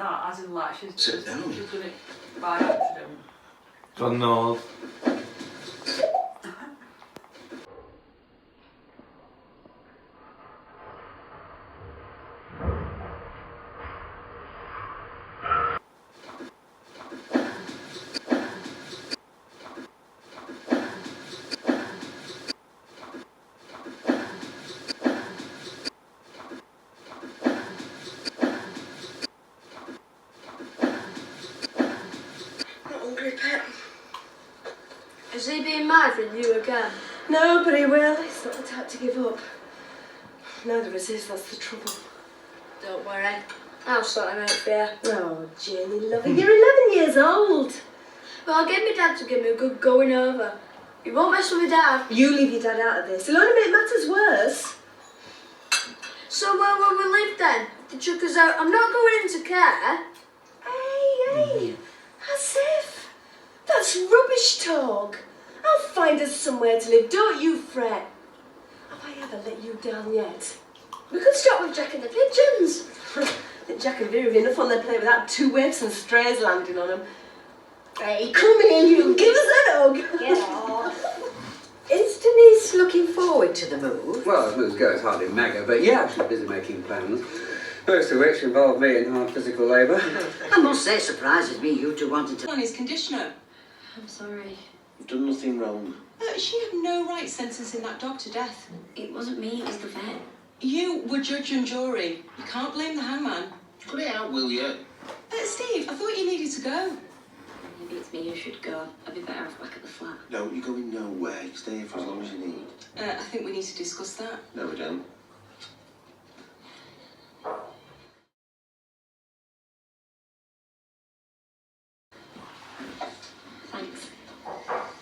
that, as in like she's Sit down. She's done it by accident. Good Lord. Is he being mad with you again? No, but he will. He's not the type to give up. Neither is his, that's the trouble. Don't worry. I'll sort him out for you. Oh, Jenny, loving, you're 11 years old. Well, I'll get my dad to give me a good going over. You won't mess with my dad. You leave your dad out of this. It'll only make matters worse. So where will we live then? The chuck us out. I'm not going into care. Hey, as if. That's rubbish talk. I'll find us somewhere to live, don't you fret. Have I ever let you down yet? We could start with Jack and the pigeons. I think Jack and Vera have enough on their plate without two waifs and strays landing on them. Hey, come here, you. Give us a hug. Get off. Is Denise looking forward to the move? Well, as moves go, it's hardly mega, but yeah, she's busy making plans. Most of which involve me in hard physical labour. I must say, it surprises me you two wanted to... On his conditioner. I'm sorry. You've done nothing wrong. She had no right sentencing that dog to death. It wasn't me, it was the vet. You were judge and jury. You can't blame the hangman. Cut it out, will you? Steve, I thought you needed to go. Maybe it's me who should go. I'd be better off back at the flat. No, you're going nowhere. You stay here for as long as you need. I think we need to discuss that. No, we don't. Thanks.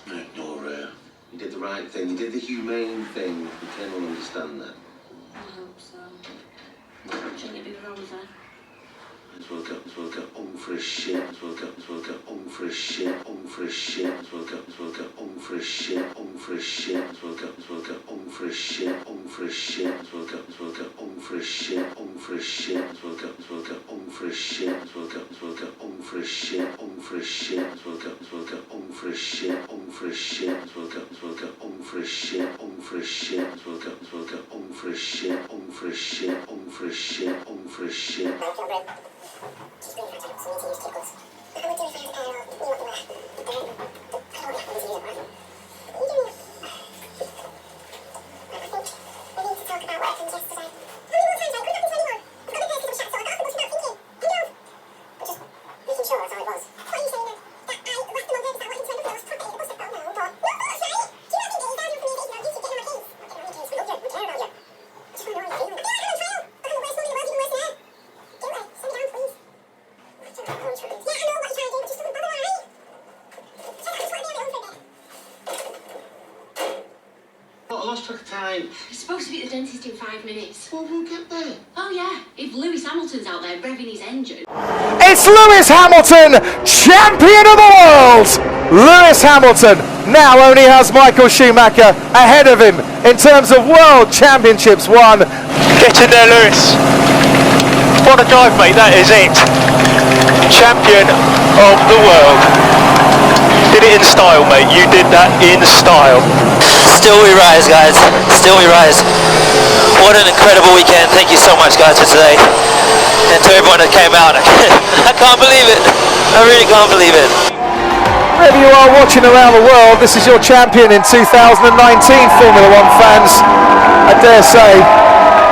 Ignore her. You did the right thing. You did the humane thing. Ken will understand that. I hope so. Shouldn't it be wrong there? As well go for a shit. As well go for a shit. For a shit. As well go for a shit. For a shit. As well go for a shit. For a shit. As well go for a shit. For a shit. As well go for a shit. As well go for a shit. For a shit. As well go for a shit. For a shit. As well go for a shit. For a shit. As well go for a shit. For a shit. For a shit. For a shit. We're supposed to be at the dentist in 5 minutes. Well, we'll get there. Oh yeah, if Lewis Hamilton's out there revving his engine. It's Lewis Hamilton, champion of the world! Lewis Hamilton now only has Michael Schumacher ahead of him in terms of World Championships won. Get in there, Lewis. What a dive, mate, that is it. Champion of the world. Did it in style, mate, you did that in style. Still we rise, guys. Still we rise. What an incredible weekend. Thank you so much, guys, for today. And to everyone that came out. I can't believe it. I really can't believe it. Wherever you are watching around the world, this is your champion in 2019, Formula One fans. I dare say,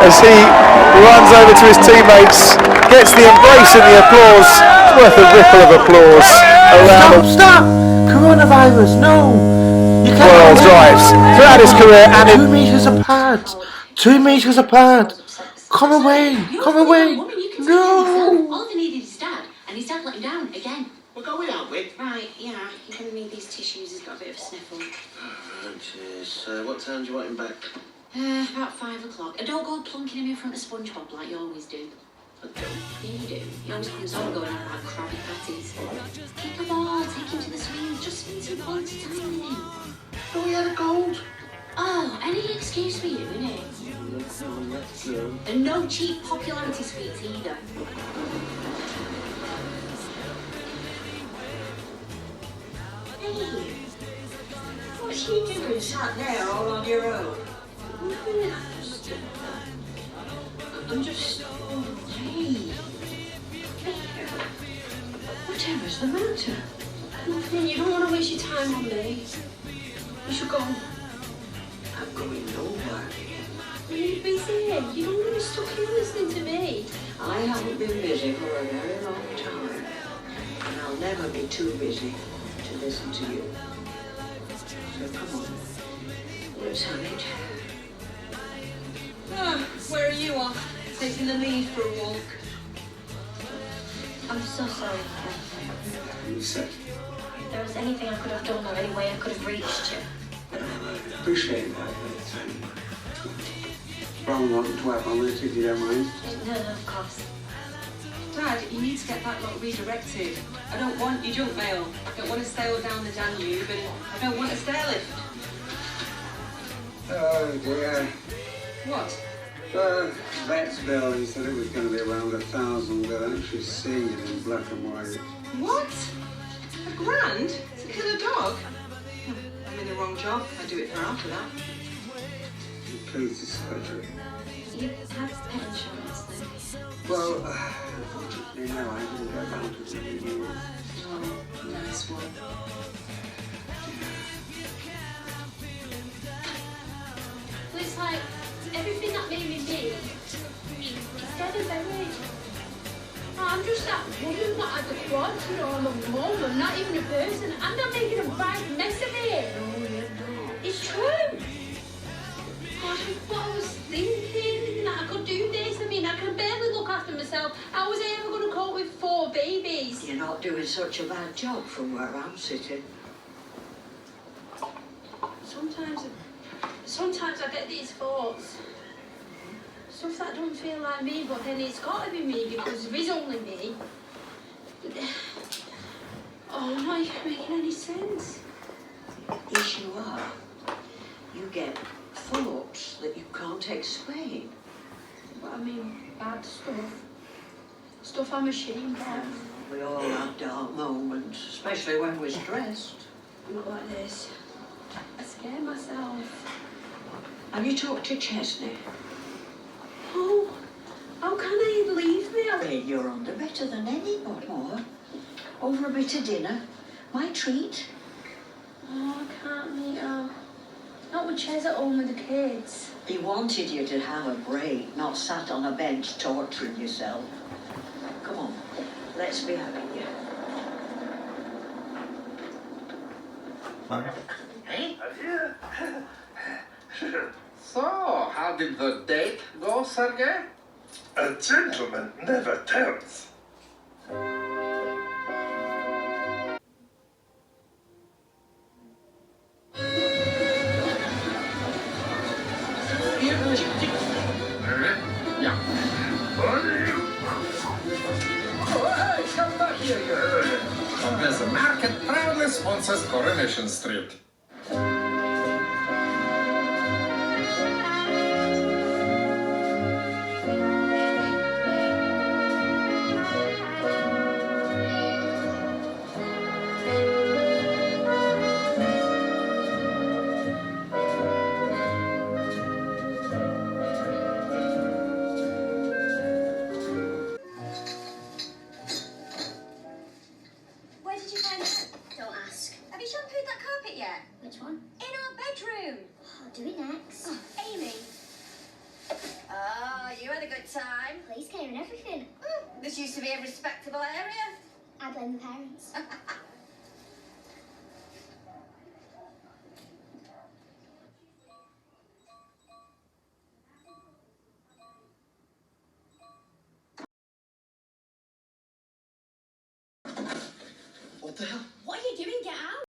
as he runs over to his teammates, gets the embrace and the applause. It's worth a ripple of applause around. Stop! Coronavirus, no! You can't. World drives throughout his career and 2 meters apart. 2 meters apart. Come away. Come away. No. All they needed is Dad, and his dad let him down again. We're going, aren't we? Right, yeah, you're going to need these tissues. He's got a bit of a sniffle. Cheers. What time do you want him back? About 5 o'clock. And don't go plonking him in front of SpongeBob like you always do. I don't. Yeah, you do. He always comes on going on like Krabby Patties. Take a ball, take him to the swings, just spend some quality time with him. Oh, we had a gold. Oh, any excuse for you, innit? And no cheap popularity sweets either. What's she doing sat there all on your own? I'm just... Hey. Whatever's the matter? Nothing. You don't want to waste your time on me. You should go. I'm going nowhere. You're busy. You don't want to be stuck here listening to me. I haven't been busy for a very long time. And I'll never be too busy to listen to you. So come on. Let's have it. Where are you off? Taking the lead for a walk. I'm so sorry, Ken. You said, If there was anything I could have done or any way I could have reached you. I appreciate that, but wrong not to have on it if you don't mind. No, of course. Dad, you need to get that lot redirected. I don't want your junk mail. I don't want to sail down the Danube, and I don't want a stairlift. Oh dear. What? The vet's bill, he said it was going to be around 1,000, but I'm actually seeing it in black and white. What? £1,000 to kill a dog? I'm in the wrong job. I do it for half of that. Includes the surgery. You have pet insurance, though. Well, unfortunately, no, I didn't go down to the renewal. Oh, nice one. But it's like everything that made me big is dead and buried. I'm just that woman that had the quad, you know, I'm a mum, I'm not even a person. I'm not making a bad mess of it. It's true. Gosh, what I was thinking, that I could do this. I mean, I can barely look after myself. How was I ever going to cope with 4 babies? You're not doing such a bad job from where I'm sitting. Sometimes I get these thoughts. Stuff that don't feel like me, but then it's got to be me because there is only me. Oh, I'm not even making any sense. Yes, you are. You get thoughts that you can't explain. But I mean, bad stuff. Stuff I'm ashamed of. We all have dark moments, especially when we're stressed. Not like this. I scare myself. Have you talked to Chesney? Oh, how can he leave me? Well, you're under better than anybody more. Over a bit of dinner. My treat. Oh, I can't meet her. Not with Ches at home with the kids. He wanted you to have a break, not sat on a bench torturing yourself. Come on, let's be having you. Hey? So, how did the date go, Sergei? A gentleman never tells. Yeah. Oh, hey, come back here, you. This market proudly sponsors Coronation Street. Where did you find that? Don't ask. Have you shampooed that carpet yet? Which one? In our bedroom. I'll do it next. Oh, Amy. Oh, you had a good time. Police came and everything. This used to be a respectable area. I blame the parents. What the hell? What are you doing? Get out.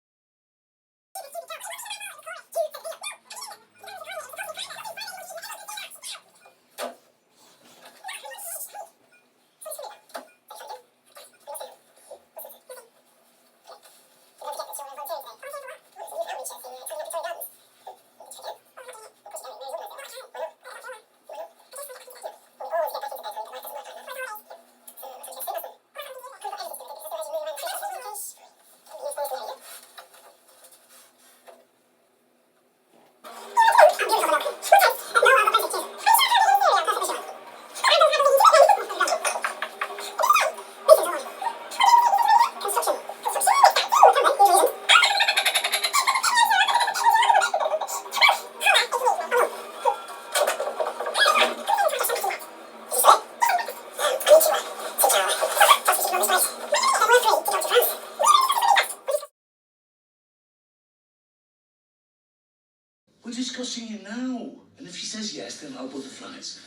asking you now. And if she says yes, then I'll book the flights.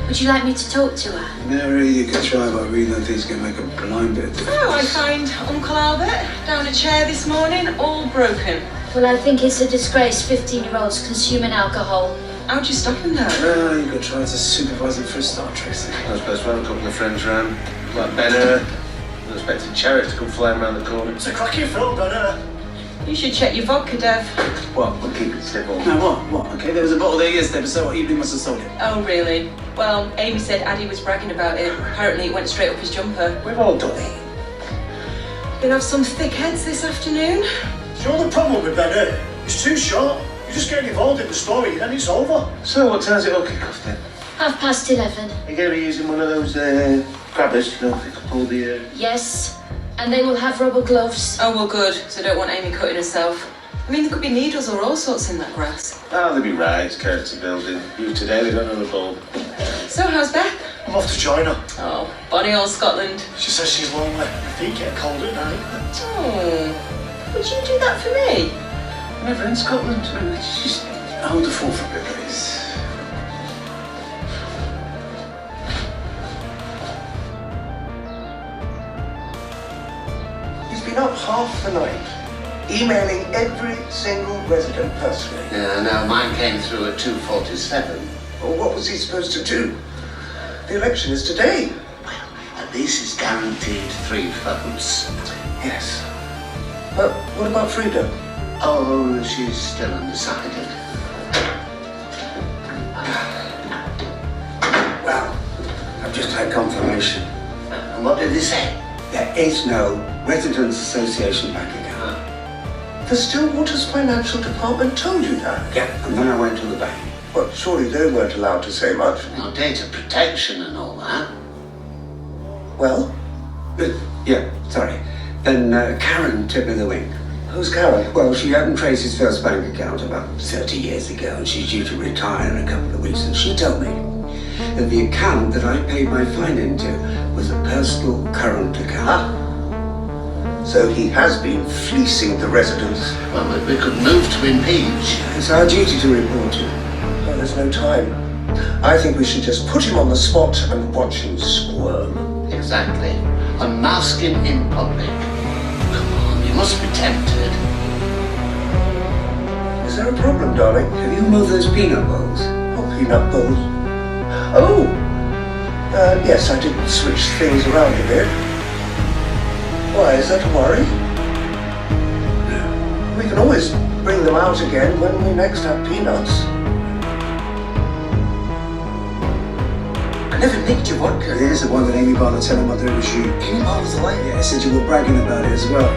Would you like me to talk to her? Mary, you could try, but I really don't think it's going to make a blind bit of difference. Oh, I find Uncle Albert down a chair this morning, all broken. Well, I think it's a disgrace 15-year-olds consuming alcohol. How'd you stop him though? Well, you could try to supervise him for a Star Trek thing. I was supposed to have a couple of friends round, like Ben. I expected Chariots to come flying around the corner. It's a cracking film, Ben. You should check your vodka, Dev. Well, we'll keep it civil. No, what? Okay, there was a bottle there yesterday, but so what? Evening must have sold it. Oh, really? Well, Amy said Addy was bragging about it. Apparently it went straight up his jumper. We've all done it. Gonna have some thick heads this afternoon. Sure, the problem with Ben, it's too short. You just get involved in the story and then it's over. So what time's it all kick off then? 11:30. Are you going to be using one of those grabbers, you know, pick up all the... Yes, and they will have rubber gloves. Oh, well, good. So don't want Amy cutting herself. I mean, there could be needles or all sorts in that grass. Oh, there'll be rides, character building. You today, they don't know the bulb. So how's Beth? I'm off to China. Oh, bonny old Scotland. She says she's lonely. Her feet get cold at night. Oh, would you do that for me? Never in Scotland. Just hold the fort for a bit, please. He's been up half the night, emailing every single resident personally. Yeah, no, mine came through at 2:47. Well, what was he supposed to do? The election is today. Well, at least he's guaranteed 3 votes. Yes. But what about Frida? Oh, she's still undecided. Well, I've just had confirmation. And what did he say? There is no Residents Association bank account. The Stillwaters Financial Department told you that? Yeah, and then I went to the bank. Well, surely they weren't allowed to say much. No, data protection and all that. Well? Yeah, sorry. Then Karen took me the wing. Who's Karen? Well, she opened Tracy's first bank account about 30 years ago, and she's due to retire in a couple of weeks, and she told me that the account that I paid my fine into was a personal current account. Ah. So he has been fleecing the residents. Well, we could move to impeach. It's our duty to report him. Well, there's no time. I think we should just put him on the spot and watch him squirm. Exactly. Unmask him in public. Come on, you must be tempted. Is there a problem, darling? Have you moved those peanut bowls? Oh, peanut bowls. Oh! Yes, I did switch things around a bit. Why, is that a worry? No. We can always bring them out again when we next have peanuts. I never nicked your vodka. Here's the one that Amy Barlow told him whether it was you. Amy Barlow's away? Yeah, I said you were bragging about it as well.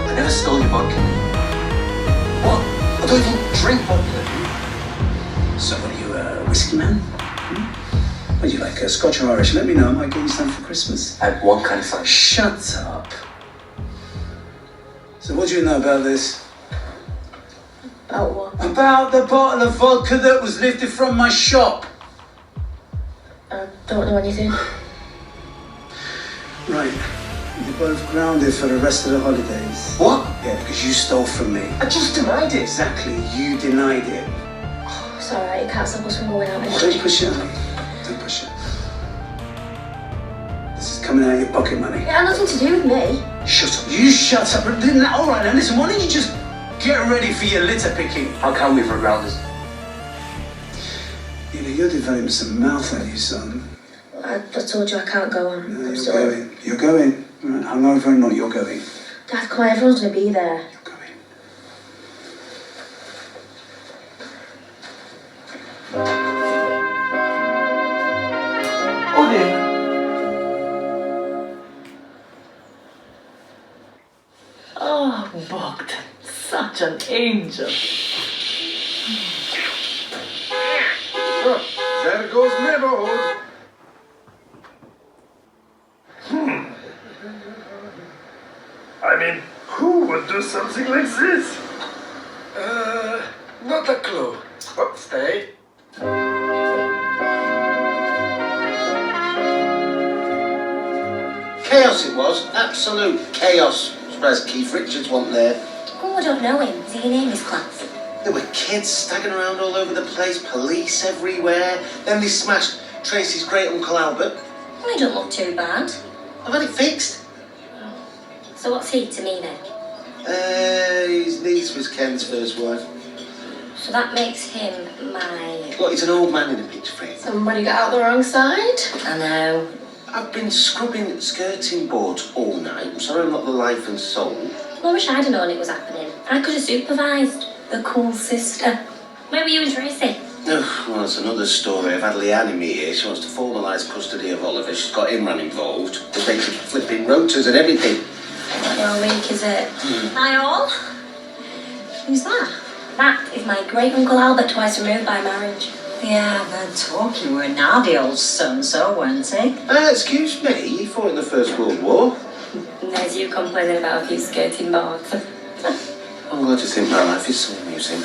I never stole your vodka. What? I don't even drink vodka. So what are you, a whiskey man? Would you like a Scotch or Irish? Let me know, I might get you some for Christmas. I have one kind of fun. Shut up. So what do you know about this? About what? About the bottle of vodka that was lifted from my shop. I don't know anything. Right. You're both grounded for the rest of the holidays. What? Yeah, because you stole from me. I just denied it. Exactly, you denied it. It's alright, you can't stop us from going out. Don't push it. Don't push it. This is coming out of your pocket money. It had nothing to do with me. Shut up. You shut up. All right, now listen, why don't you just get ready for your litter picking? How can we for grounders? You know, you're developing some mouth on you, son. I told you I can't go on. No, I'm you're sorry. going. You're going. Right, hungover or not, you're going. Dad, come on, everyone's going to be there. You're going. Oh dear. Oh, bugged. such an angel. Oh, there goes neighborhood. I mean, who would do something like this? Not a clue. But stay. Chaos it was, absolute chaos. Surprised Keith Richards wasn't there. Oh, I don't know him. Is he in his class? There were kids staggering around all over the place, police everywhere. Then they smashed Tracy's great uncle Albert. Well, he don't look too bad. I've had it fixed. So what's he to me then? His niece was Ken's first wife. So that makes him my... Look, he's an old man in a picture frame. Somebody got out the wrong side? I know. I've been scrubbing skirting boards all night. I'm sorry I'm not the life and soul. Well, I wish I'd have known it was happening. I could have supervised. The cool sister. Where were you and Tracy? Oh, well, that's another story. I've had Leanne in me here. She wants to formalise custody of Oliver. She's got Imran involved. They're making flipping rotors and everything. What your week is it? Hi all. Who's that? That is my great uncle Albert, twice removed by marriage. Yeah, they're talking. We're nardy old so-and-so, weren't he? Excuse me, he fought in the First World War. And there's you complaining about a few skirting boards. I'm glad you think my life is so amusing.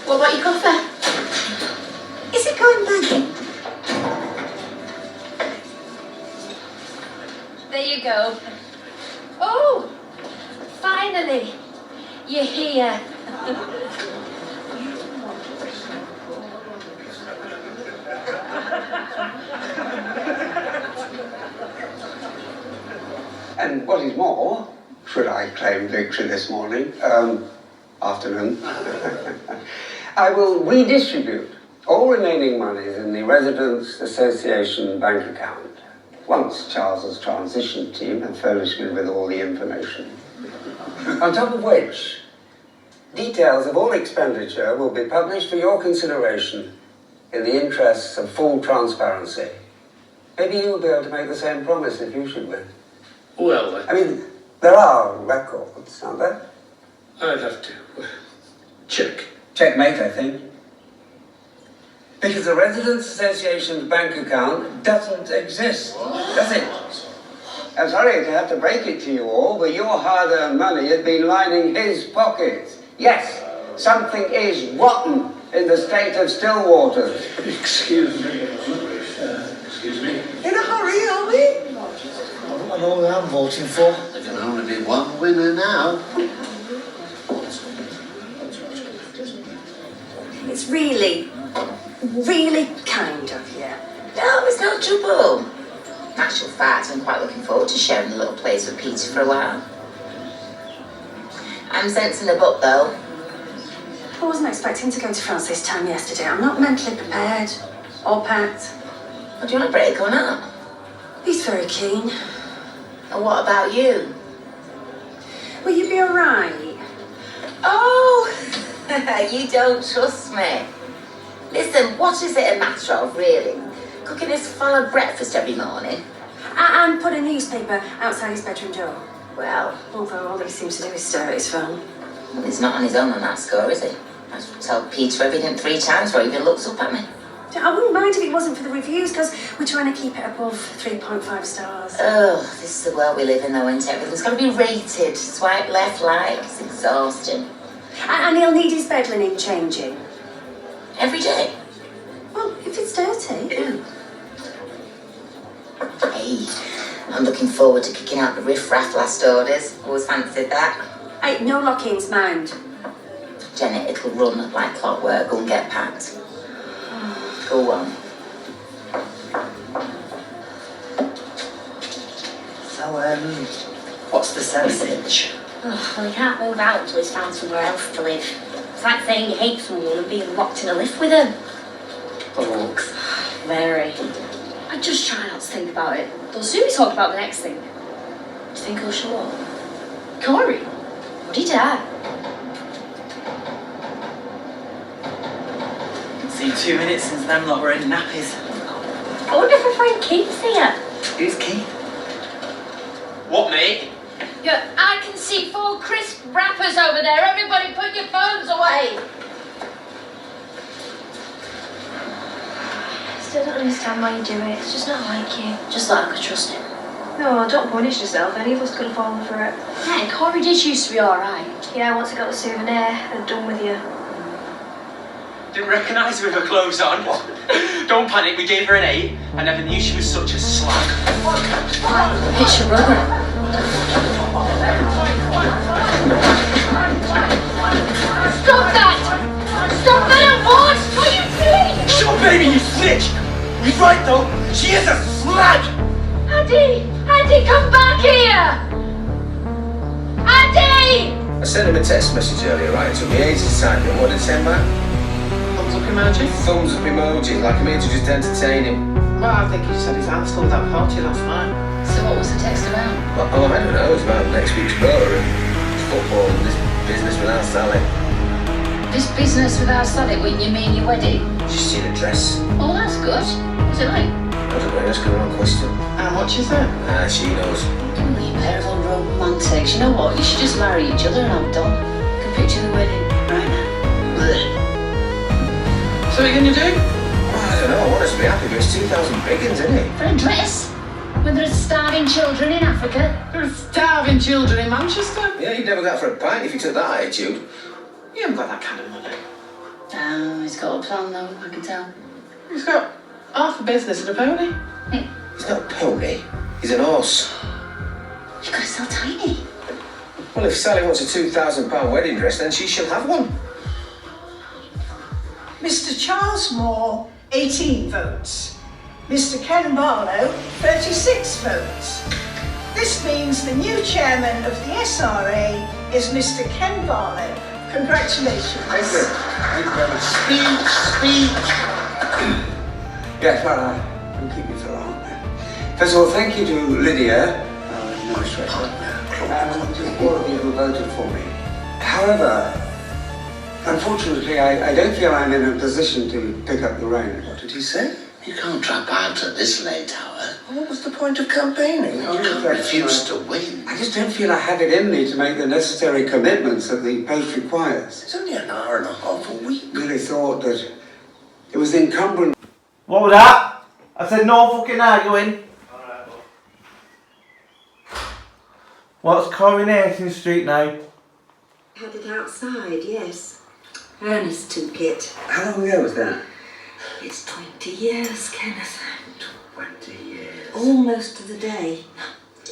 What about your coffee? Is it going back in? There you go. Oh, finally, you're here. And what is more, should I claim victory this morning, afternoon, I will redistribute all remaining monies in the Residents Association bank account once Charles's transition team have furnished me with all the information. On top of which, details of all expenditure will be published for your consideration in the interests of full transparency. Maybe you'll be able to make the same promise if you should win. Well, I mean, there are records, aren't there? I'd have to check. Checkmate, I think. Because the Residents Association's bank account doesn't exist, does it? I'm sorry to have to break it to you all, but your hard-earned money has been lining his pockets. Yes, something is rotten in the state of Stillwater. Excuse me. Excuse me. In a hurry, are we? I know who I'm voting for. There can only be one winner now. It's really kind of you. No, it's no trouble. In actual fact, I'm quite looking forward to sharing a little place with Peter for a while. I'm sensing a book, though. I wasn't expecting to go to France this time yesterday. I'm not mentally prepared or packed. Well, do you want a break or not? He's very keen. And what about you? Will you be alright? Oh, you don't trust me. Listen, what is it a matter of, really? Cooking his fellow breakfast every morning? And put a newspaper outside his bedroom door. Well, although all he seems to do is stare at his phone. Well, he's not on his own on that score, is he? I have to tell Peter everything 3 times before he even looks up at me. I wouldn't mind if it wasn't for the reviews, because we're trying to keep it above 3.5 stars. Oh, this is the world we live in, though, isn't it? Everything's got to be rated. Swipe left, like. It's exhausting. And he'll need his bed linen changing. Every day? Well, if it's dirty. Ew. Hey, I'm looking forward to kicking out the riff-raff last orders. Always fancied that. Hey, no lock-ins, mind. Jenny, it'll run like clockwork. Go and get packed. Go on. So, what's the sausage? Oh, well, he can't move out until he's found somewhere else to live. It's like saying you hate someone and being locked in a lift with them. Bugs. Very. I just try not to think about it. They'll soon be talking about the next thing. Do you think he'll show up? Corey? Would he dare? See, 2 minutes since them lot were in nappies. I wonder if my friend Keith's here. Who's Keith? What, mate? Yeah, I can see 4 crisp wrappers over there. Everybody put your phones away. I still don't understand why you do it. It's just not like you. Just like I could trust him. No, don't punish yourself. Any of us could have fallen for it. Hey, Corey did used to be alright. Yeah, once I got the souvenir, I'm done with you. Didn't recognise her with her clothes on. Don't panic, we gave her an 8. I never knew she was such a slag. It's your brother. Stop that! Stop that at once! What are you doing? Shut up, baby, you snitch! He's right, though. She is a slag! Addy, come back here! Addy! I sent him a text message earlier, right? It took me ages to type it. What did it send back? Thumbs up emoji? Thumbs up emoji, like I'm here to just entertain him. Well, I think he just had his hands full with that party last night. So what was the text about? Well, I don't know. It's about next week's motor and football and this business without Sally. This business without Sally, when you mean your wedding? She's seen a dress. Oh, that's good. What's it like? I don't know, that's the wrong question. How much is it? She knows. Oh, you pair of unromantics. You know what? You should just marry each other and I'm done. I can picture the wedding right now. So what are you going to do? Well, I don't know. I want us to be happy, but it's 2,000 biggins, isn't it? For a dress? When there's starving children in Africa? There are starving children in Manchester. Yeah, you'd never go out for a pint if you took that attitude. You haven't got that kind of money. Oh, he's got a plan though, I can tell. He's got half a business and a pony. He's not a pony. He's an horse. You've got to sell tiny. Well, if Sally wants a £2,000 wedding dress, then she shall have one. Mr. Charles Moore, 18 votes. Mr. Ken Barlow, 36 votes. This means the new chairman of the SRA is Mr. Ken Barlow. Congratulations. Thank you. Thank you very much. Speech. Yes, well, I won't keep you for long. First of all, thank you to Lydia, our administrator, and to all of you who voted for me. However, unfortunately, I don't feel I'm in a position to pick up the reins. What did he say? You can't drop out at this late hour. What was the point of campaigning? You can't refuse to win. I just don't feel I have it in me to make the necessary commitments that the post requires. It's only an hour and a half a week. I really thought that it was incumbent. What was that? I said no fucking arguing. What's Coronation Street now? Had it outside, yes. Ernest took it. How long ago was that? It's 20 years, Kenneth. 20 years. Almost to the day.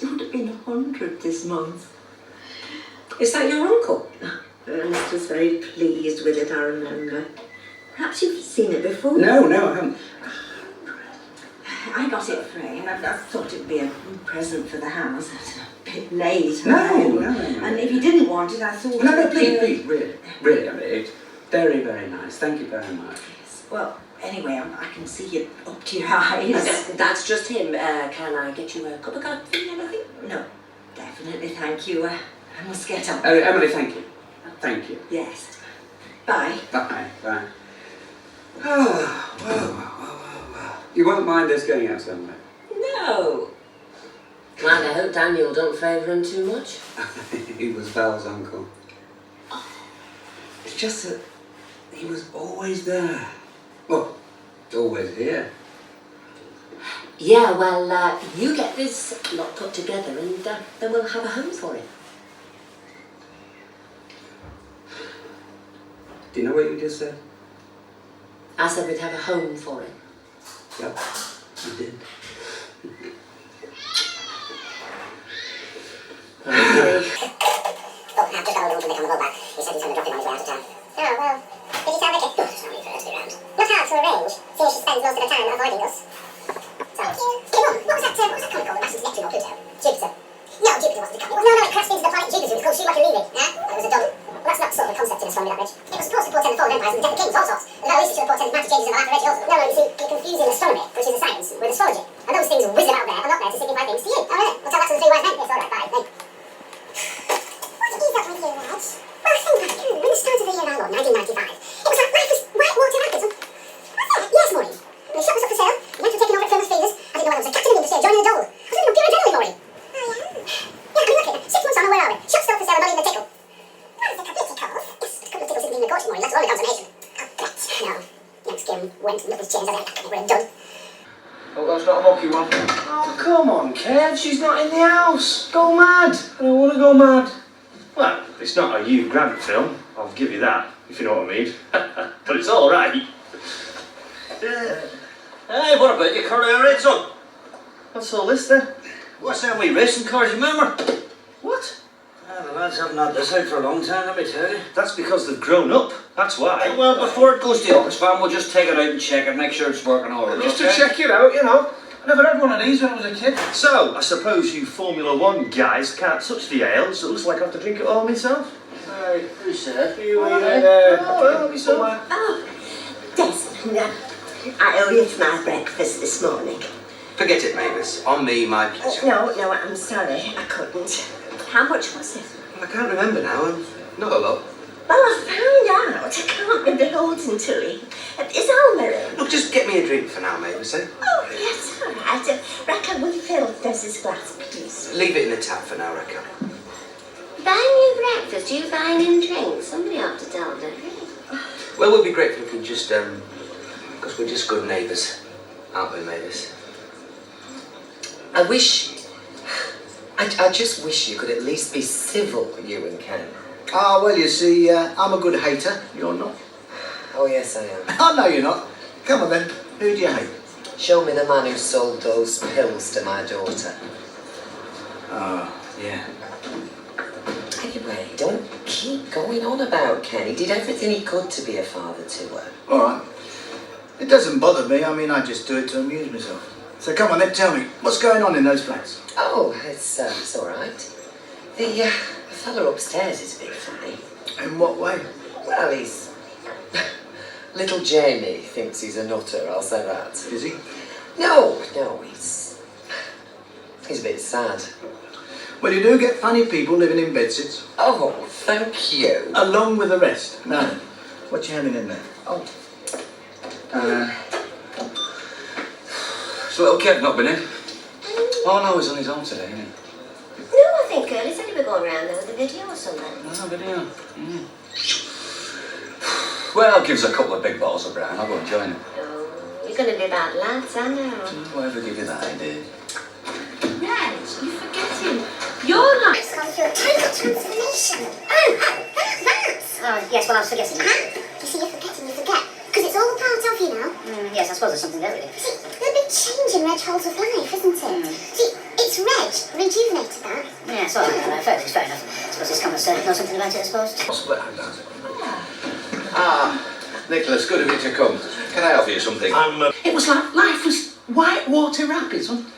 It would have been 100 this month. Is that your uncle? Ernest was very pleased with it, I remember. Perhaps you've seen it before? No, I haven't. I got it framed. I thought it'd be a present for the house. It's a bit late. No. And if you didn't want it, I thought... No, please, really, I mean, it's very, very nice. Thank you very much. Yes. Well, anyway, I can see you up to your eyes. That's just him. Can I get you a cup of coffee, anything? No, definitely, thank you. I must get up. Emily, thank you. Thank you. Yes. Bye. Bye. Oh, well. You won't mind us going out somewhere? No. Mind I hope Daniel don't favour him too much. He was Val's uncle. Oh. It's just that he was always there. Well, always here. Yeah, well, you get this lot put together and then we'll have a home for him. Do you know what you just said? I said we'd have a home for him. Yep, you did. Okay. Oh, I've just got a little from Nick on the road back. He said he's going to drop him on his way out of town. Oh, well. Did you tell Nicky? Oh, there's no need for her to be around. Not hard to arrange, seeing she spends most of her time avoiding us. Thank you. Hey, Mum, what was that comic called? The Masters of Neptune or Pluto? Jupiter. No, Jupiter wasn't the comic. No, it crashed into the planet Jupiter. It was called Schumacher leaving. Yeah? And it was a dog. Well, that's not sort of a concept in astronomy, that rich. It was supposed to portend the fall of empires and the death of kings, all sorts. At least it should have portended massive changes in the life of Reggie also. No, you see, you're confusing astronomy, which is a science, with astrology. And those things whizzing out there are not there to signify things to you. Oh, really? Well, tell that to the three wise men. Yes, all right, bye. What is up with you, lads? Well, think back. When the start of the year I won, 1995, it was like life was whitewater rapids. What's that? Yes, Maureen. And the shop was up for sale. The actor taking over at Firma's Fingers. I didn't know I was a captain in the industry, joining the dole. I was living on pure adrenaline, Maureen. Oh, yeah. Yeah, I mean, look at it. 6 months on, I went to nothing's changed, I think we're done. Oh, that's not a monkey one. Oh, come on, Kev. She's not in the house. Go mad. I don't want to go mad. Well, it's not a Hugh Grant film, I'll give you that, if you know what I mean. But it's all right. Hey, what about your career, son? What's all this then? What's that wee racing cars, you remember? What? The lads haven't had this out for a long time, let me tell you. That's because they've grown up, that's why. Well, before it goes to the office van, we'll just take it out and check it, make sure it's working all right. Just to check it out, you know. I never had one of these when I was a kid. So, I suppose you Formula 1 guys can't touch the ale, so it looks like I have to drink it all myself. Hey, who said? Oh, Desmond, I owe you for my breakfast this morning. Forget it, Mavis. On me, my pleasure. No, I'm sorry, I couldn't. How much was it? I can't remember now. Not a lot. Well, I found out. I can't be beholden to it. Is Alma in? Look, just get me a drink for now, Mavis, eh? Oh, yes, all right. Raquel, will you fill Des's glass, please? Leave it in the tap for now, Raquel. Buying you breakfast, you buying him drinks. Somebody ought to tell them. Well, we'll be grateful if we just, because we're just good neighbours, aren't we, Mavis? I just wish you could at least be civil, you and Ken. Ah, well, you see, I'm a good hater. You're not. Oh, yes, I am. Oh, no, you're not. Come on, then. Who do you hate? Show me the man who sold those pills to my daughter. Oh, yeah. Anyway, don't keep going on about Ken. He did everything he could to be a father to her. All right. It doesn't bother me. I mean, I just do it to amuse myself. So come on, then, tell me. What's going on in those flats? Oh, it's all right. The fella upstairs is a bit funny. In what way? Well, he's... Little Jamie thinks he's a nutter, I'll say that. Is he? No, he's a bit sad. Well, you do get funny people living in bedsits. Oh, thank you. Along with the rest. Now, what you having in there? Oh. So little Kev not been in? Oh no, he's on his own today, isn't he? No, I think Curly said he would go around there with a video or something. No, video. Well, give us a couple of big bottles of brown. I'll go and join him. Oh, you're going to be bad lads, I know. Whatever give you that idea. Reg, you're forgetting. You're not... It's gone through a total transformation. Oh, yes, well, I was forgetting. You see, you're forgetting, you forget. Because it's all a part of you now. Yes, I suppose there's something there, really. See, the big change in Reg holds with life, isn't it? See, it's Reg rejuvenated that. Yeah, so fair enough. I suppose this conversation knows something about it, I suppose. Split hand down. Nicholas, good of you to come. Can I offer you something? It was like life was Whitewater Rapids, wasn't it?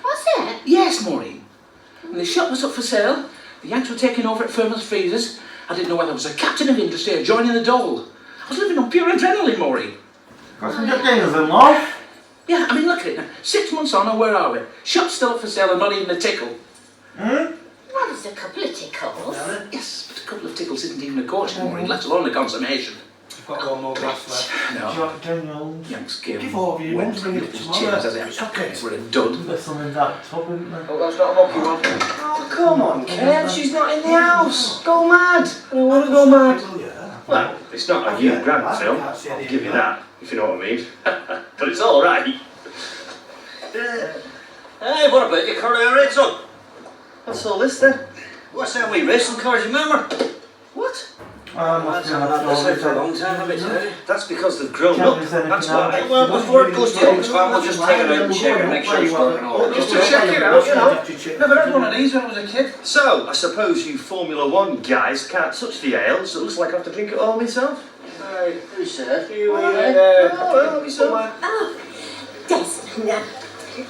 What's it? Yes, Maureen. When the shop was up for sale, the Yanks were taking over at Firma's Freezers. I didn't know whether I was a captain of industry or joining the dole. I was living on pure adrenaline, Maureen. Got some good deals in life. Yeah, I mean, look at it now. 6 months on, and where are we? Shop's still up for sale and not even a tickle. Well, there's a couple of tickles. Yes, but a couple of tickles isn't even a caution, Maureen, let alone a consummation. I've got one more glass left. No. Do you want to turn your Yanks game. Give over you. Went Bring it with his tomorrow. chairs as it Okay. were a dud. There's some in that tub, isn't there? Oh, that's not a monkey one. Oh, come on, Kev. She's not in the house. Go mad. I don't want to go mad. Well, it's not a Hugh Grant film, I'll give you that, if you know what I mean. But it's all right. Hey, what about your career, son? What's all this then? What's that wee racing cars, you remember? What? Lads haven't had this out for a long time, let me tell you. That's because they've grown up, that's why. Well, before it goes to the office van, we'll just take it out and check it, make sure it's working all right. Just to check it out, you know. Never had one of these when I was a kid. So, I suppose you Formula 1 guys can't touch the ale, so it looks like I have to drink it all myself. Hey, who said? Oh, Desmond,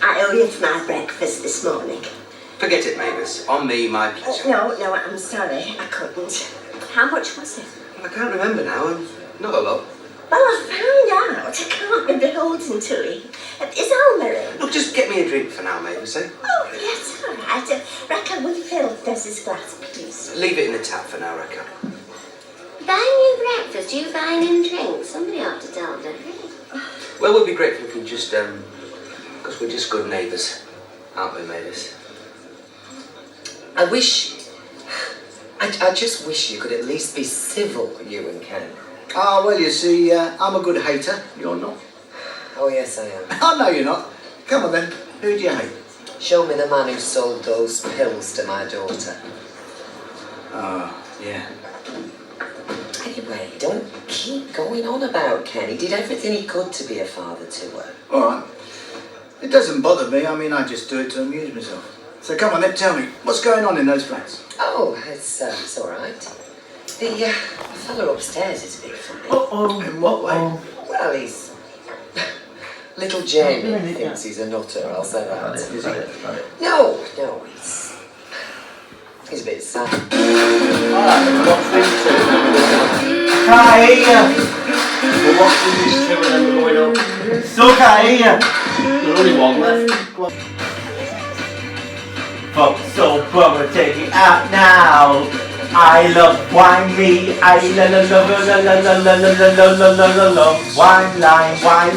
I owe you for my breakfast this morning. Forget it, Mavis. On me, my pleasure. No, I'm sorry, I couldn't. How much was it? I can't remember now. Not a lot. Well, I found out. I can't be beholden to it. Is Alma in? Look, just get me a drink for now, Mavis, eh? Oh, yes, all right. Raquel, will you fill Des's glass, please? Leave it in the tap for now, Raquel. Buying you breakfast, you buying him drinks. Somebody ought to tell them. Well, we'll be grateful if we just, because we're just good neighbours, aren't we, Mavis? I just wish you could at least be civil, you and Ken. Ah, well, you see, I'm a good hater. You're not. Oh, yes, I am. Oh, no, you're not. Come on, then. Who do you hate? Show me the man who sold those pills to my daughter. Oh, yeah. Anyway, don't keep going on about Ken. He did everything he could to be a father to her. All right. It doesn't bother me. I mean, I just do it to amuse myself. So come on, then, tell me. What's going on in those flats? Oh, it's all right. The fella upstairs is a bit funny. Uh-oh. In what way? Well, he's... Little Jamie thinks he's a nutter, I'll say that. Is he? No, he's a bit sad. Alright, what's these two? Can't hear you. We're watching these two and then we're going up. Still can't hear you. There's only one left. Fuck so brother, take it out now. I love wine me. I love wine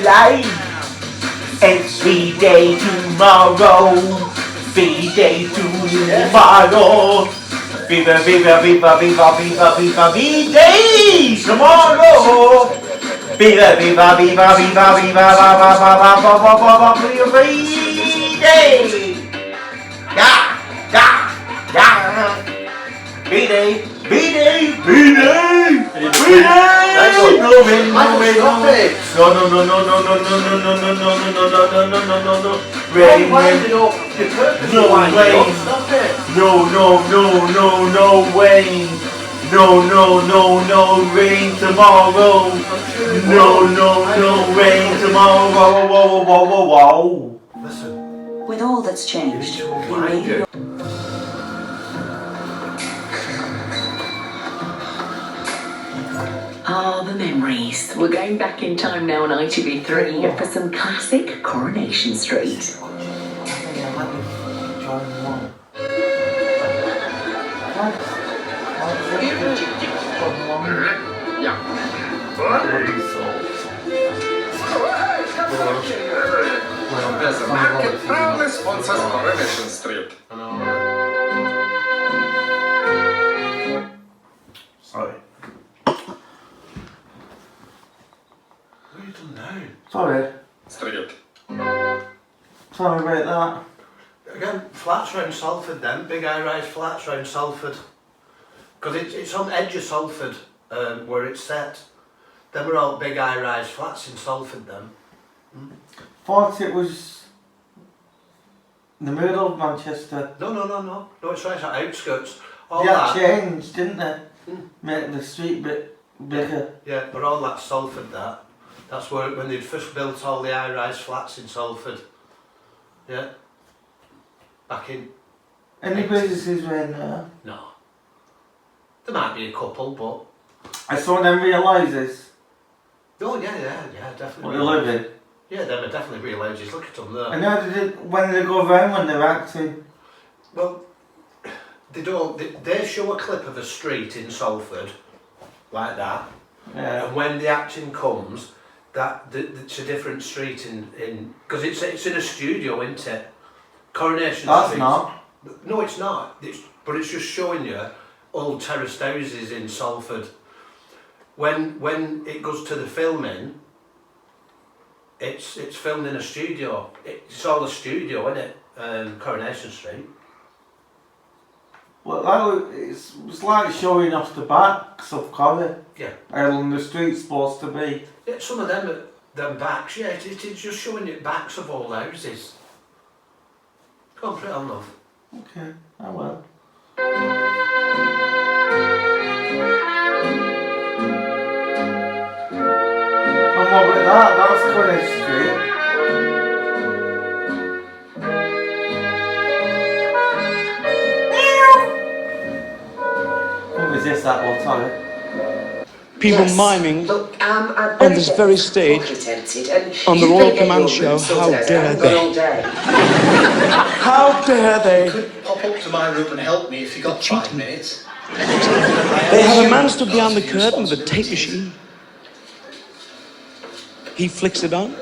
line. Every day tomorrow. V-Day tomorrow. Viva V-Day tomorrow. Viva V-Day. Yeah. V-Day. No. Rain. No Wayne. No rain tomorrow. No rain tomorrow. Whoa. Listen. With all that's changed, Ah, the memories. We're going back in time now on ITV3 for some classic Coronation Street. There's a market proudly sponsors Coronation Street. Sorry. What have you done now? Sorry. Street. Sorry about that. Again, flats round Salford then, big high-rise flats round Salford. Because it's on the edge of Salford where it's set. Them are all big high-rise flats in Salford then. Thought it was the middle of Manchester. No, it's right at outskirts. All That that changed, didn't it? Make the street bit bigger. Yeah, but all that's Salford that. That's where when they'd first built all the high-rise flats in Salford. Yeah. Back in... Any businesses around there? No. There might be a couple, but... I saw them realises. Oh yeah, definitely. What they live in. Yeah, them are definitely real ages. Look at them there. And how when they go around when they're acting? Well, they don't. They show a clip of a street in Salford, like that. Yeah. And when the acting comes, it's a different street in because it's in a studio, isn't it? Coronation That's Street. not. No, it's not. But it's just showing you old terraced houses in Salford. When it goes to the filming, it's filmed in a studio. It's all a studio, isn't it? Coronation Street. Well, it was like showing off the backs of Corrie. Yeah. How long the street's supposed to be. Yeah, some of them backs, yeah, it's just showing you backs of old houses. Go on, put it on, love. Okay, I will. And what about that? That's Coronation Street. Can't resist that one, sorry. People miming on this very stage on the Royal Command Show. How dare they? How dare they? You could pop up to my room and help me if you got 5 minutes. They have a man stood behind the curtain with a tape machine. He flicks it on.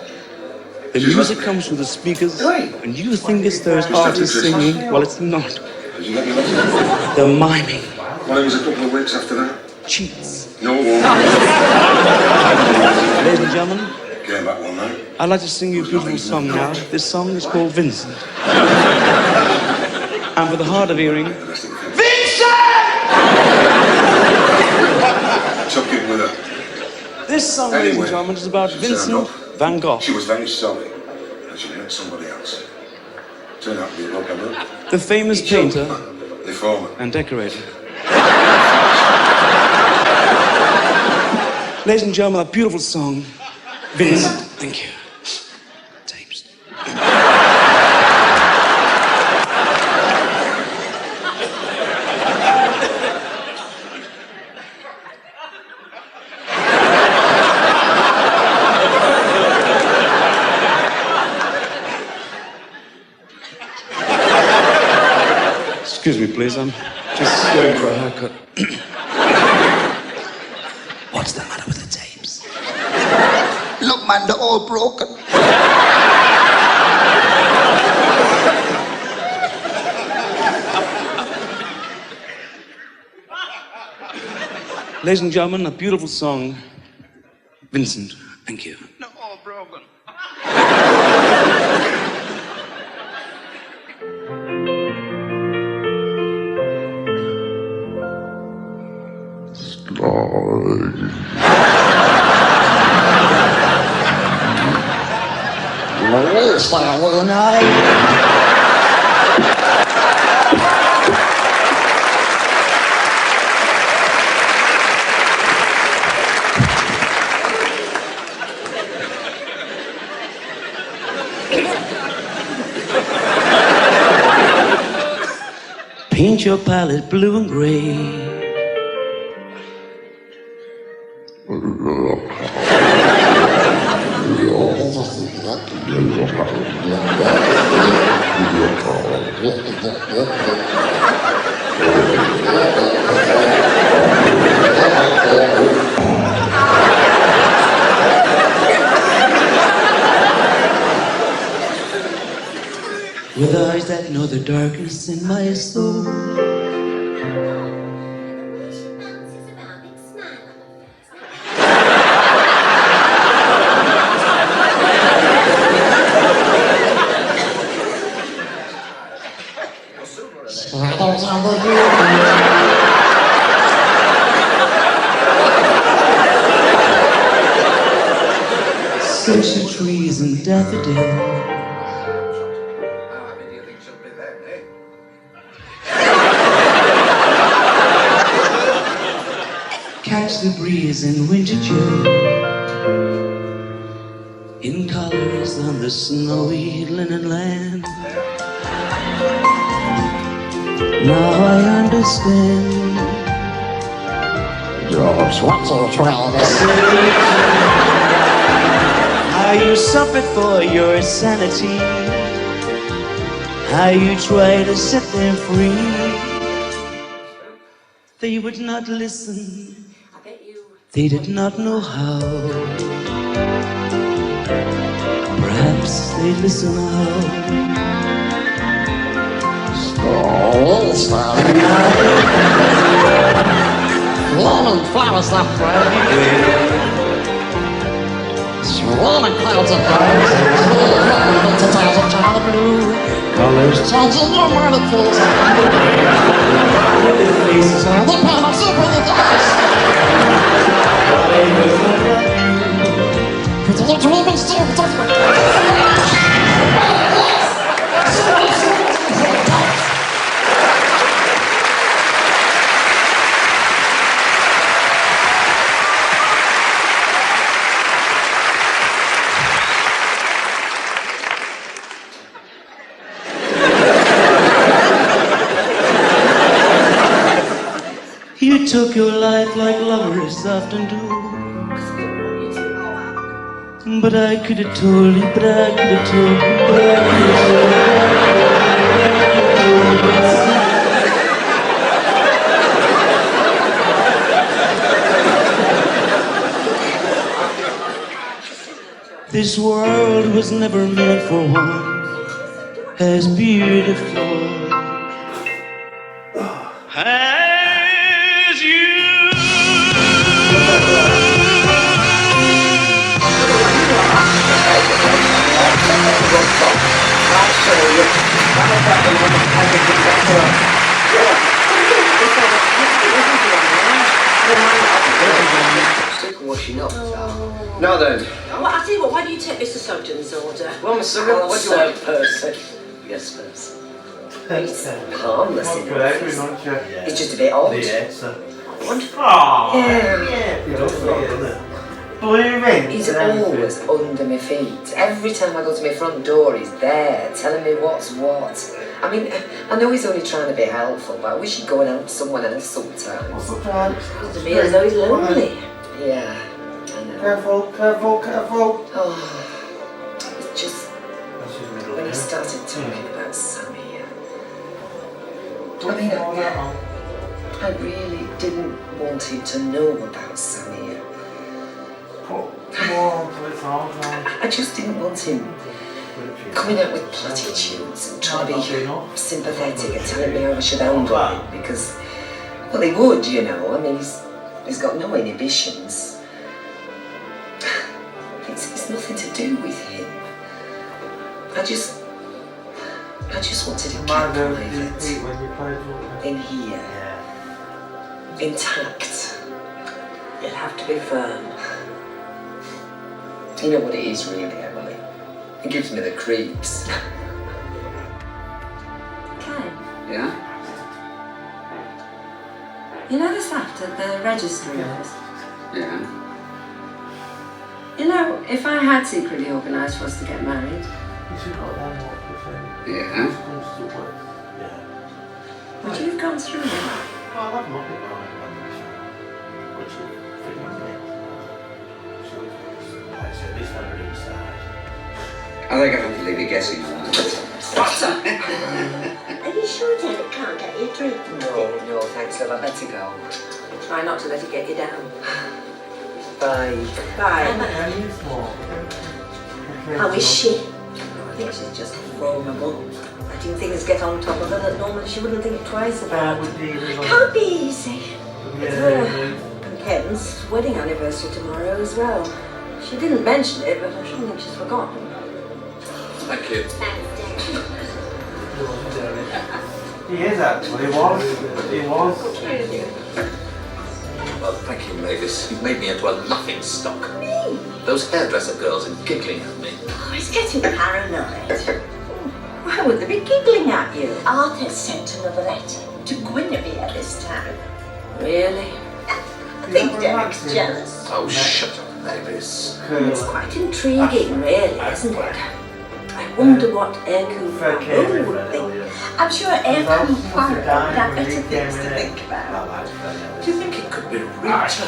The music comes through the speakers, and you think it's those artists singing. Well, it's not. They're miming. Well, it was a couple of weeks after that. cheats. No one. Ladies and gentlemen, Came back one night. I'd like to sing you a beautiful song now. This song is called Vincent. And for the hard of hearing, Took it with her. this song, ladies and gentlemen, is about Vincent van Gogh, She was very sorry that she met somebody else. Turned out to be a rockabilly. the famous painter The foreman. and decorator. Ladies and gentlemen, a beautiful song, Vincent. Thank you. Tapes. Excuse me, please. I'm just going for a haircut. What's the matter with the tapes? Look, man, they're all broken. Ladies and gentlemen, a beautiful song, Vincent. Thank you. They're all broken. Paint your palette blue and gray. With eyes that know the darkness in my soul. Social trees and daffodils. Catch the breeze in winter dew, in colors on the snowy linen land. Now I understand. George, what's all trying to say? How you suffered for your sanity, how you try to set them free. They would not listen. They did not know how. Perhaps they listen now. Swarming flowers that bright. Swarming clouds of birds. Into towers of child blue. Colors changing your mind at full time. The planets are for the dice. It's a little woman still touching. You took your life like lovers often do. But I could have told you, but I could have told you, but I could have told you. This world was never meant for one as beautiful as you. front on. I'll show you. I'm about to look at everything better. Stick washing up. Now then. Well, I'll tell you what, why do you take Mr. Sugden's order? Well, Mr. Riddle, what do you want? Person. Yes, person. He's harmless in it. He's just a bit odd. He's always under my feet. Every time I go to my front door, he's there, telling me what's what. I mean, I know he's only trying to be helpful, but I wish he'd go and help someone else sometimes. Sounds to me as though he's lonely. Yeah, I know. Careful. Oh, it's just when he started talking about Sammy. I mean, I really didn't want him to know about Sammy. I just didn't want him coming out with platitudes and trying to be sympathetic and telling me how I should handle it because, well, he would, you know. I mean, he's got no inhibitions. It's nothing to do with him. I just wanted to keep private in here, intact. You'll have to be firm. You know what it is really, Emily? It gives me the creeps. Ken, Yeah? you know this act at the registry office? Yeah. You know, if I had secretly organised for us to get married, Yeah. would you have gone through with it? I think I have to leave you guessing on that. Are you sure Derek can't get you a drink? No, thanks, love. I better go. Try not to let it get you down. Bye. Bye. How is she? I think she's just vulnerable. Letting things get on top of her that normally she wouldn't think twice about. Can't be easy. It's her and Ken's wedding anniversary tomorrow as well. She didn't mention it, but I shouldn't think she's forgotten. Thank you. He is actually, he was. Well, thank you, Mavis. You've made me into a laughing stock. Me? Those hairdresser girls are giggling at me. Oh, he's getting paranoid. Why would they be giggling at you? Arthur sent another letter to Guinevere this time. Really? I think Derek's jealous. Oh, shut up, Mavis. It's quite intriguing, really, isn't it? I wonder what Ercole Poirot would think. I'm sure Ercole Poirot would have better things to think about. Do you think it could be real? She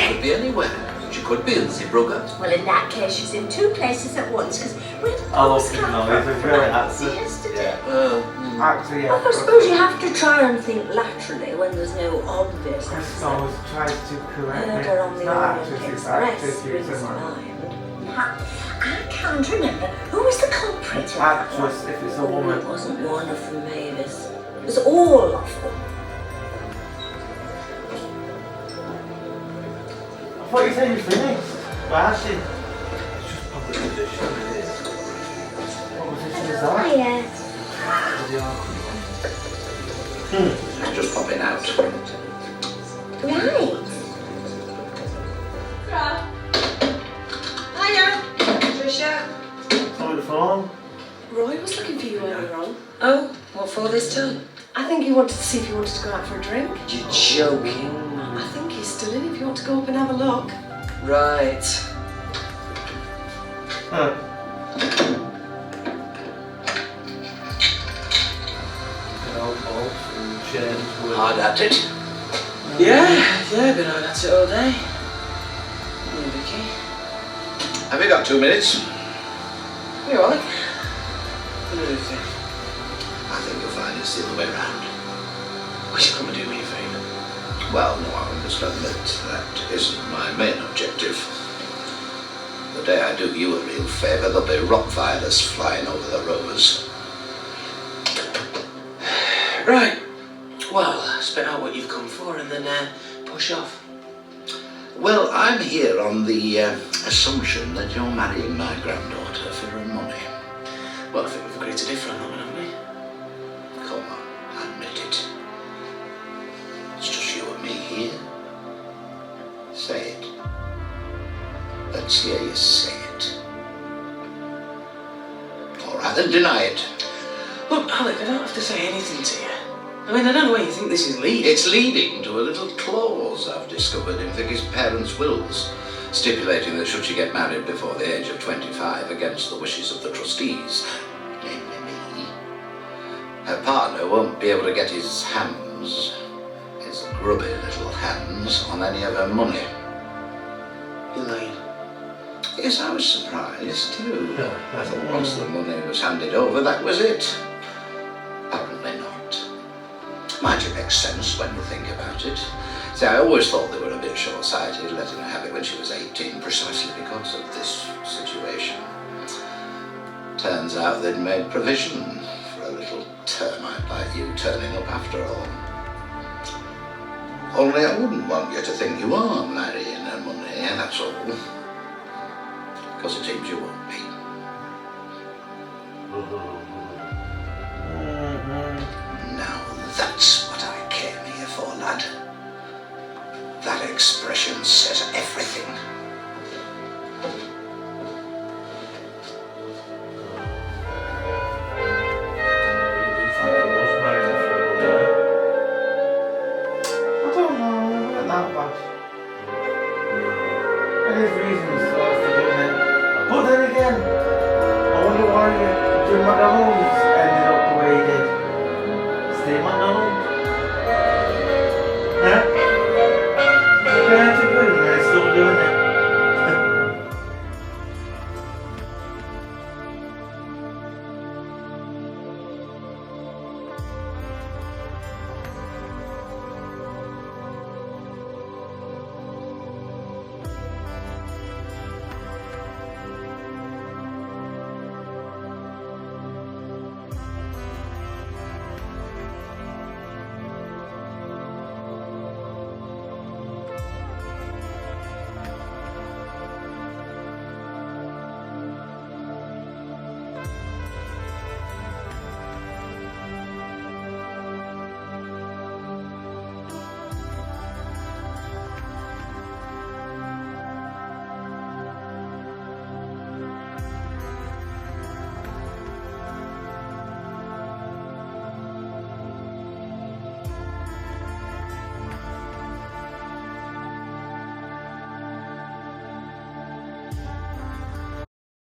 could be anywhere. She could be in Zeebrugge. Well, in that case, she's in two places at once, because where did I love Thomas him come though, from? he's a really actor. Yesterday. Actually, Well, I suppose you have to try and think laterally when there's no obvious Chris always tries to correct me. murder on It's the not Orient actors, it's Express actors, brings it's to a mind. I can't remember. Who was the culprit of that one? actress if it's a woman. It wasn't one of them, Mavis. It was all of them. I thought you said you finished. Why has she? What was it to She's just popping out. Right. Hiya, Tricia. On the phone? Roy was looking for you earlier on. Oh, what for this time? I think he wanted to see if you wanted to go out for a drink. You're joking. I think he's still in if you want to go up and have a look. Right. Hard at it. Yeah, been on at it all day. Vicky. Have you got 2 minutes? You alright? I think you'll find it's the other way around. Will you come and do me a favour? Well, no, I must admit that isn't my main objective. The day I do you a real favour, there'll be rottweilers flying over the rows. Right. Well, spit out what you've come for and then push off. Well, I'm here on the assumption that you're marrying my granddaughter for her money. Well, I think we've agreed to differ on that one, haven't we? Come on, admit it. It's just you and me here. Say it. Let's hear you say it. All right, then deny it. Look, Alec, I don't have to say anything to you. I mean, I don't know where you think this is leading. It's leading to a little clause I've discovered in Vicky's parents' wills, stipulating that should she get married before the age of 25 against the wishes of the trustees, namely me, her partner won't be able to get his hands, his grubby little hands, on any of her money. Elaine. Yes, I was surprised too. I thought once the money was handed over, that was it. Apparently not. Mind you, makes sense when you think about it. See, I always thought they were a bit short-sighted, letting her have it when she was 18, precisely because of this situation. Turns out they'd made provision for a little termite like you turning up after all. Only I wouldn't want you to think you are marrying her money, that's all. Because it seems you won't be. Now that's what I came here for, lad. That expression says everything. I don't know, it wasn't that bad. There's reasons for doing it. But then again, I wonder why you're doing McDonald's.